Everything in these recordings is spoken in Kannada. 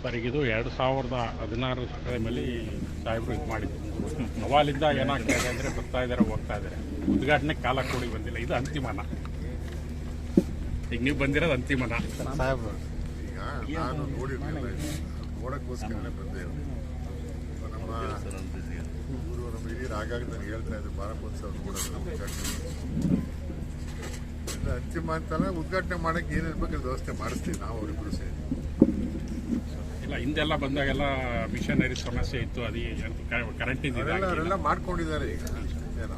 ಸರ್ ಇದು 2016 ಟೈಮಲ್ಲಿ ಸಾಹೇಬರು ಇದು ಮಾಡಿದ್ರು. ಅವಾಲಿಂದ ಏನಾಗ್ತಾ ಇದೆ ಅಂದರೆ ಬರ್ತಾ ಇದ್ದಾರೆ, ಹೋಗ್ತಾ ಇದ್ದಾರೆ. ಉದ್ಘಾಟನೆ ಕಾಲ ಕೂಡಿ ಬಂದಿಲ್ಲ. ಇದು ಅಂತಿಮನ. ಈಗ ನೀವು ಬಂದಿರೋದು ಅಂತಿಮನ ಸಾಹೇಬರು. ಈಗ ನಾನು ನೋಡೋಕ್ಕೋಸ್ಕರನೇ ಬಂದೇವೆ. ನಮ್ಮ ಊರು ನಮ್ಮ ಹಿರಿಯರು ಆಗಾಗ ನನಗೆ ಹೇಳ್ತಾ ಇದ್ರು ಭಾರತೋತ್ಸವ ನೋಡೋದು ಅಂತಿಮ ಅಂತಲ್ಲ. ಉದ್ಘಾಟನೆ ಮಾಡೋಕ್ಕೆ ಏನಿರ್ಬೇಕು ವ್ಯವಸ್ಥೆ ಮಾಡಿಸ್ತೀವಿ ನಾವು ಅವರಿಬ್ಬರು ಸೇರಿ. ಇಲ್ಲ ಹಿಂದೆಲ್ಲ ಬಂದಾಗೆಲ್ಲ ಮಿಷನರಿ ಸಮಸ್ಯೆ ಇತ್ತು, ಅದು ಕರೆಂಟ್ ಅವರೆಲ್ಲ ಮಾಡ್ಕೊಂಡಿದ್ದಾರೆ. ಈಗ ಏನೋ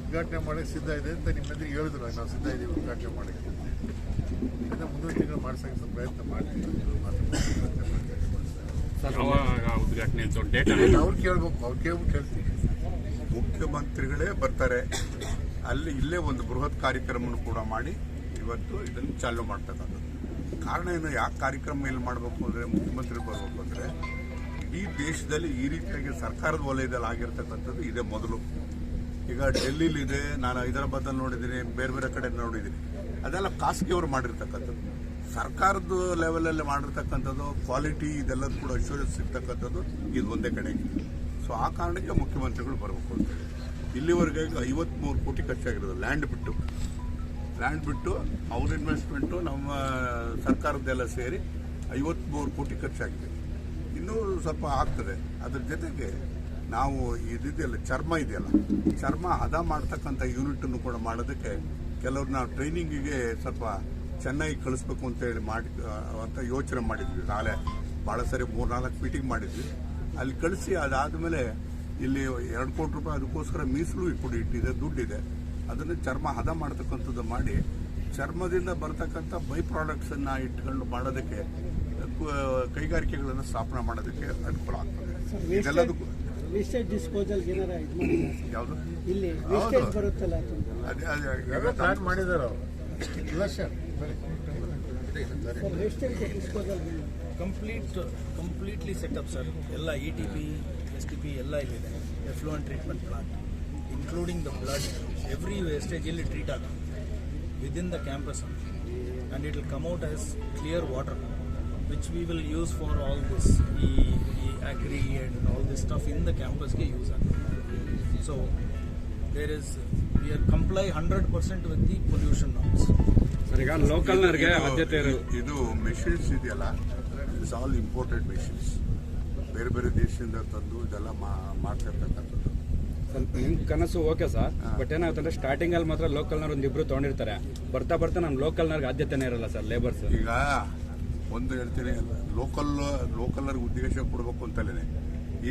ಉದ್ಘಾಟನೆ ಮಾಡೋಕ್ಕೆ ಸಿದ್ಧ ಇದೆ ಅಂತ ನಿಮ್ಮೆಂದಿಗೆ ಹೇಳಿದ್ರು. ನಾವು ಸಿದ್ಧ ಇದ್ದೀವಿ ಉದ್ಘಾಟನೆ ಮಾಡೋಕ್ಕೆ. ಮುಂದಿನ ತಿಂಗಳು ಮಾಡ್ಸೋಕ್ಕೆ ಪ್ರಯತ್ನ ಮಾಡ್ತೀವಿ. ಉದ್ಘಾಟನೆ ಡೇಟ್ ಅವ್ರು ಕೇಳ್ಬೇಕು, ಅವ್ರು ಕೇಳ್ಬಿಟ್ಟು ಹೇಳ್ತೀವಿ. ಮುಖ್ಯಮಂತ್ರಿಗಳೇ ಬರ್ತಾರೆ, ಇಲ್ಲೇ ಒಂದು ಬೃಹತ್ ಕಾರ್ಯಕ್ರಮವನ್ನು ಕೂಡ ಮಾಡಿ ಇವತ್ತು ಇದನ್ನು ಚಾಲೂ ಮಾಡ್ತಕ್ಕಂಥದ್ದು. ಕಾರಣ ಏನು, ಯಾಕೆ ಕಾರ್ಯಕ್ರಮ ಇಲ್ಲಿ ಮಾಡಬೇಕು ಅಂದರೆ, ಮುಖ್ಯಮಂತ್ರಿ ಬರಬೇಕು ಅಂದರೆ ಈ ದೇಶದಲ್ಲಿ ಈ ರೀತಿಯಾಗಿ ಸರ್ಕಾರದ ವಲಯದಲ್ಲಿ ಆಗಿರ್ತಕ್ಕಂಥದ್ದು ಇದೇ ಮೊದಲು. ಈಗ ಡೆಲ್ಲಿಲಿದೆ, ನಾನು ಹೈದರಾಬಾದಲ್ಲಿ ನೋಡಿದ್ದೀನಿ, ಬೇರೆ ಬೇರೆ ಕಡೆ ನೋಡಿದ್ದೀನಿ. ಅದೆಲ್ಲ ಖಾಸಗಿಯವರು ಮಾಡಿರ್ತಕ್ಕಂಥದ್ದು. ಸರ್ಕಾರದ ಲೆವೆಲಲ್ಲಿ ಮಾಡಿರ್ತಕ್ಕಂಥದ್ದು ಕ್ವಾಲಿಟಿ ಇದೆಲ್ಲದೂ ಕೂಡ ಅಶ್ಯೂರೆನ್ಸ್ ಸಿಗ್ತಕ್ಕಂಥದ್ದು ಇದು ಒಂದೇ ಕಡೆ. ಸೊ ಆ ಕಾರಣಕ್ಕೆ ಮುಖ್ಯಮಂತ್ರಿಗಳು ಬರಬೇಕು ಅಂತ. ಇಲ್ಲಿವರೆಗೆ 53 ಕೋಟಿ ಖರ್ಚಾಗಿರೋದು ಲ್ಯಾಂಡ್ ಬಿಟ್ಟು ಅವ್ರ ಇನ್ವೆಸ್ಟ್ಮೆಂಟು ನಮ್ಮ ಸರ್ಕಾರದ್ದೆಲ್ಲ ಸೇರಿ 53 ಕೋಟಿ ಖರ್ಚಾಗಿದೆ. ಇನ್ನೂ ಸ್ವಲ್ಪ ಆಗ್ತದೆ. ಅದ್ರ ಜೊತೆಗೆ ನಾವು ಇದೆಯಲ್ಲ ಚರ್ಮ ಹದ ಮಾಡ್ತಕ್ಕಂಥ ಯೂನಿಟನ್ನು ಕೂಡ ಮಾಡೋದಕ್ಕೆ ಕೆಲವ್ರನ್ನ ಟ್ರೈನಿಂಗಿಗೆ ಸ್ವಲ್ಪ ಚೆನ್ನಾಗಿ ಕಳಿಸ್ಬೇಕು ಅಂತೇಳಿ ಅಂತ ಯೋಚನೆ ಮಾಡಿದ್ವಿ. ನಾಳೆ ಭಾಳ ಸರಿ 3-4 ಮೀಟಿಂಗ್ ಮಾಡಿದ್ವಿ. ಅಲ್ಲಿ ಕಳಿಸಿ ಅದಾದಮೇಲೆ ಇಲ್ಲಿ 2 ಕೋಟಿ ರೂಪಾಯಿ ಅದಕ್ಕೋಸ್ಕರ ಮೀಸಲು ಇಟ್ಟಿದೆ, ದುಡ್ಡಿದೆ. ಅದನ್ನು ಚರ್ಮ ಹದ ಮಾಡ್ತಕ್ಕಂಥದ್ದು ಮಾಡಿ ಚರ್ಮದಿಂದ ಬರ್ತಕ್ಕಂಥ ಬೈ ಪ್ರಾಡಕ್ಟ್ಸನ್ನು ಇಟ್ಕೊಂಡು ಮಾಡೋದಕ್ಕೆ ಕೈಗಾರಿಕೆಗಳನ್ನು ಸ್ಥಾಪನೆ ಮಾಡೋದಕ್ಕೆ ಅನುಕೂಲ ಆಗ್ತದೆ. ಇದೆಲ್ಲದಕ್ಕೂ ಯಾವುದು ಪ್ಲಾನ್ ಮಾಡಿದಾರೆ ಕಂಪ್ಲೀಟ್ಲಿ ಸೆಟಪ್ ಸರ್. ಎಲ್ಲ ETP, STP ಎಲ್ಲ ಇಲ್ಲಿದೆ. Effluent treatment plant including the blood, every wastage ಇಲ್ಲಿ ಟ್ರೀಟ್ ಆಗುತ್ತೆ within the campus. And it will come out as clear water which we will use for all this ಈ agri and all this stuff in the ಕ್ಯಾಂಪಸ್ಗೆ ಯೂಸ್ ಆಗುತ್ತೆ. So there is we are comply 100% with the pollution norms. ಈಗ ಲೋಕಲ್ನವ್ರಿಗೆ ಆದ್ಯತೆ ಇದು ಮೆಷಿನ್ಸ್ ಇದೆಯಲ್ಲ, ಇಟ್ಸ್ ಆಲ್ ಇಂಪೋರ್ಟೆಡ್ ಮೆಷಿನ್ಸ್. ಬೇರೆ ದೇಶದಿಂದ ತಂದು ಇದೆಲ್ಲ ಮಾಡ್ತಿರ್ತಕ್ಕಂಥದ್ದು. ನಿಮ್ ಕನಸು ಓಕೆ ಸರ್, ಬಟ್ ಏನಾಗುತ್ತೆ ಸ್ಟಾರ್ಟಿಂಗ್ ಅಲ್ಲಿ ಮಾತ್ರ ಲೋಕಲ್ನವ್ರು ಒಂದಿಬ್ರು ತಗೊಂಡಿರ್ತಾರೆ. ಬರ್ತಾ ನಮ್ಮ ಲೋಕಲ್ನವ್ರಿಗೆ ಆದ್ಯತೆನೇ ಇರಲ್ಲ ಸರ್, ಲೇಬರ್ಸ್. ಈಗ ಒಂದು ಹೇಳ್ತೀನಿ, ಲೋಕಲ್ನವ್ರಿಗೆ ಉದ್ದೇಶ ಕೊಡಬೇಕು ಅಂತಲೇ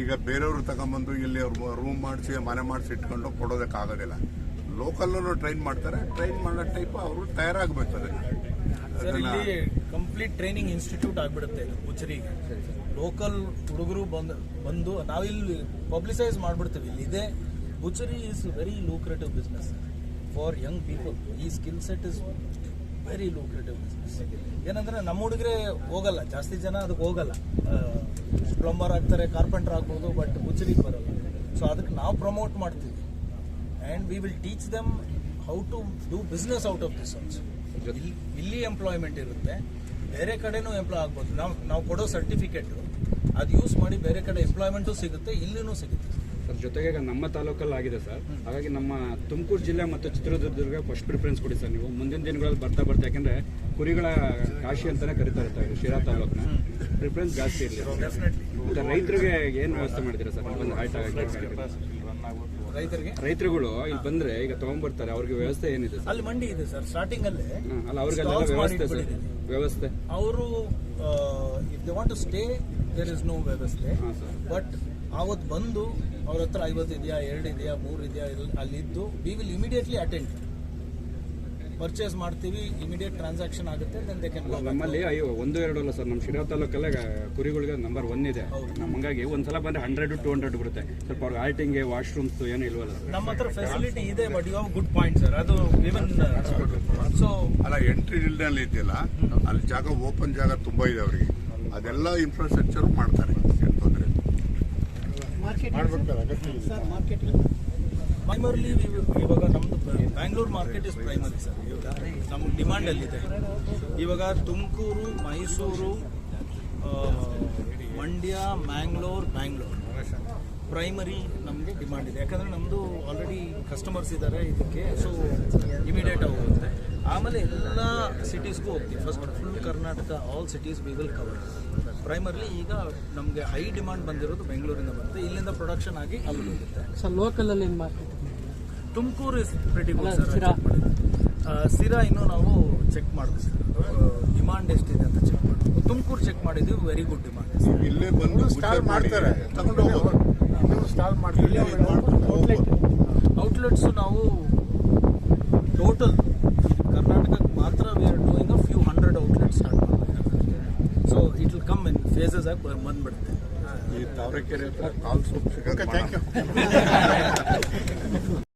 ಈಗ ಬೇರೆಯವರು ತಗೊಂಬಂದು ಇಲ್ಲಿ ರೂಮ್ ಮಾಡಿಸಿ ಮನೆ ಮಾಡಿಸಿ ಇಟ್ಕೊಂಡು ಕೊಡೋದಕ್ಕಾಗೋದಿಲ್ಲ. ಲೋಕಲ್ನವರು ಟ್ರೈನ್ ಮಾಡ್ತಾರೆ, ಟ್ರೈನ್ ಮಾಡೋ ಟೈಪ್ ಅವರು ತಯಾರಾಗಬೇಕು. ಸರ್ ಇಲ್ಲಿ ಕಂಪ್ಲೀಟ್ ಟ್ರೈನಿಂಗ್ ಇನ್ಸ್ಟಿಟ್ಯೂಟ್ ಆಗಿಬಿಡುತ್ತೆ ಬುಚರಿಗೆ. ಲೋಕಲ್ ಹುಡುಗರು ಬಂದು ನಾವಿಲ್ಲಿ ಪಬ್ಲಿಸೈಸ್ ಮಾಡಿಬಿಡ್ತೀವಿ. ಇಲ್ಲಿದೆ butchery is very lucrative business for young people. ಈ skill set is very lucrative business. ಏನಂದ್ರೆ ನಮ್ಮ ಹುಡುಗರೇ ಹೋಗಲ್ಲ, ಜಾಸ್ತಿ ಜನ ಅದಕ್ಕೆ ಹೋಗಲ್ಲ. ಪ್ಲಂಬರ್ ಆಗ್ತಾರೆ, ಕಾರ್ಪೆಂಟರ್ ಆಗ್ಬೋದು, ಬಟ್ ಬುಚರಿಗೆ ಬರಲ್ಲ. ಸೊ ಅದಕ್ಕೆ ನಾವು ಪ್ರಮೋಟ್ ಮಾಡ್ತೀವಿ. And we will teach them how to do business out of this also. ಇಲ್ಲಿ ಎಂಪ್ಲಾಯ್ಮೆಂಟ್ ಇರುತ್ತೆ, ಬೇರೆ ಕಡೆನೂ ಎಂಪ್ಲಾಯ್ ಆಗ್ಬೋದು. ನಾವು ಕೊಡೋ ಸರ್ಟಿಫಿಕೇಟು ಅದು ಯೂಸ್ ಮಾಡಿ ಬೇರೆ ಕಡೆ ಎಂಪ್ಲಾಯ್ಮೆಂಟು ಸಿಗುತ್ತೆ, ಇಲ್ಲಿನೂ ಸಿಗುತ್ತೆ. ಸರ್ ಜೊತೆಗೆ ನಮ್ಮ ತಾಲೂಕಲ್ಲಿ ಆಗಿದೆ ಸರ್. ಹಾಗಾಗಿ ನಮ್ಮ ತುಮಕೂರು ಜಿಲ್ಲೆ ಮತ್ತು ಚಿತ್ರದುರ್ಗ ಫಸ್ಟ್ ಪ್ರಿಫರೆನ್ಸ್ ಕೊಡಿ ಸರ್ ನೀವು. ಮುಂದಿನ ದಿನಗಳಲ್ಲಿ ಬರ್ತಾ ಯಾಕೆಂದ್ರೆ ಕುರಿಗಳ ಕಾಶಿ ಅಂತಾನೆ ಕರೀತಾರೆ ಶಿರಾ ತಾಲೂಕಿನ. ಪ್ರಿಫರೆನ್ಸ್ ಜಾಸ್ತಿ ಇರಲಿ. ಮತ್ತೆ ರೈತರಿಗೆ ಏನು ವ್ಯವಸ್ಥೆ ಮಾಡಿದ್ದೀರಾ ಸರ್? ರೈತರುಗಳು ಇಲ್ಲಿ ಬಂದ್ರೆ ಈಗ ತಗೊಂಡ್ಬರ್ತಾರೆ, ಅವ್ರಿಗೆ ವ್ಯವಸ್ಥೆ ಏನಿದೆ? ಅಲ್ಲಿ ಮಂಡಿ ಇದೆ ಸರ್, ಸ್ಟಾರ್ಟಿಂಗ್ ಅಲ್ಲೇ. ಅಲ್ಲ ಅವ್ರಿಗೆಲ್ಲ ವ್ಯವಸ್ಥೆ ಅವರು if they want to stay there is no ವ್ಯವಸ್ಥೆ. ಬಟ್ ಅವತ್ತು ಬಂದು ಅವ್ರ ಹತ್ರ 50 ಇದೆಯಾ, 2 ಇದೆಯಾ, 3 ಇದೆಯಾ, ಅಲ್ಲಿದ್ದು we will immediately attend. Purchase ಮಾಡ್ತೀವಿ, ಇಮಿಡಿಯೇಟ್ ಟ್ರಾನ್ಸಾಕ್ಷನ್ ಆಗುತ್ತೆ, ದೆನ್ ದೇ ಕ್ಯಾನ್ ಗೋ. ನಮ್ಮಲ್ಲಿ 1-2 ಅಲ್ಲ ಸರ್, ನಮ್ಮ ಶಿರಾ ತಾಲೂಕಲ್ಲೇ ಕುರಿಗಳಿಗೆ ನಂಬರ್ 1 ಇದೆ. ಹಂಗಾಗಿ ಒಂದ್ಸಲ ಬಂದ್ರೆ 100-200 ಬರುತ್ತೆ. ಸ್ವಲ್ಪ ಅವ್ರಿಗೆ ಆಲ್ಟಿಂಗ್ಗೆ ವಾಶ್ರೂಮ್ಸ್ ಏನು ಇಲ್ವಲ್ಲ? ನಮ್ಮ ಹತ್ರ ಫೆಸಿಲಿಟಿ ಇದೆ, but you have good point sir. ಅದು ಇವನ್ ಸೊ ಅಲ್ಲ, ಎಂಟ್ರಿ ನಲ್ಲಿ ಇದೆಯಲ್ಲ, ಅಲ್ಲಿ ಜಾಗ ಓಪನ್ ಜಾಗ ತುಂಬಾ ಇದೆ ಅವರಿಗೆ. ಅದೆಲ್ಲ ಇನ್ಫ್ರಾಸ್ಟ್ರಕ್ಚರ್ ಮಾಡ್ತಾರೆ, ಏನು ತೊಂದರೆ ಇಲ್ಲ. ಮಾಡ್ಬೇಕಲ್ಲ ಅಗತ್ಯ ಇದೆ. ಪ್ರೈಮರ್ಲಿ ಇವಾಗ ನಮ್ದು Bangalore market is primary sir. ನಮ್ಗೆ ಡಿಮಾಂಡ್ ಅಲ್ಲಿದೆ. ಇವಾಗ ತುಮಕೂರು, ಮೈಸೂರು, ಮಂಡ್ಯ, ಬ್ಯಾಂಗ್ಳೂರ್ ಪ್ರೈಮರಿ ನಮಗೆ ಡಿಮಾಂಡ್ ಇದೆ. ಯಾಕಂದರೆ ನಮ್ಮದು ಆಲ್ರೆಡಿ ಕಸ್ಟಮರ್ಸ್ ಇದ್ದಾರೆ ಇದಕ್ಕೆ, ಸೊ ಇಮಿಡಿಯೇಟ್ ಹೋಗುತ್ತೆ. ಆಮೇಲೆ ಎಲ್ಲ ಸಿಟೀಸ್ಗೂ ಹೋಗ್ತೀವಿ. First full Karnataka, all cities we will cover. Primarily ಈಗ ನಮಗೆ ಹೈ ಡಿಮಾಂಡ್ ಬಂದಿರೋದು ಬೆಂಗಳೂರಿಂದ ಬರುತ್ತೆ. ಇಲ್ಲಿಂದ ಪ್ರೊಡಕ್ಷನ್ ಆಗಿ ಅಲ್ಲಿ ಹೋಗುತ್ತೆ. ಸರ್ ಲೋಕಲಲ್ಲಿ ಏನು market? Tumakuru is pretty good sir. Sira ಇನ್ನೂ ನಾವು ಚೆಕ್ ಮಾಡಿದ್ವಿ ಸರ್, ಡಿಮಾಂಡ್ ಎಷ್ಟಿದೆ ಅಂತ ಚೆಕ್ ಮಾಡಿದ್ವಿ. ತುಮಕೂರು ಚೆಕ್ ಮಾಡಿದ್ವಿ, ವೆರಿ ಗುಡ್ ಡಿಮಾಂಡ್. ಇಲ್ಲೇ ಬಂದು ಸ್ಟಾಲ್ ಮಾಡ್ತಾರೆ, ತಗೊಂಡು ಸ್ಟಾಲ್ ಮಾಡ್ತಾರೆ. ಔಟ್ಲೆಟ್ಸ್ ನಾವು ಟೋಟಲ್ ಕರ್ನಾಟಕಕ್ಕೆ ಮಾತ್ರ we are doing a few 100 outlets start ಮಾಡ್ತೀವಿ. So it will come in phases ಆಗಿ ಬಂದ್ಬಿಡುತ್ತೆ. ಈ ತಾವರೆಕೆರೆ ಹತ್ರ ಕಾಲ್ ಸೂಪ್ ಸಿಗೋದು ಥ್ಯಾಂಕ್ ಯು.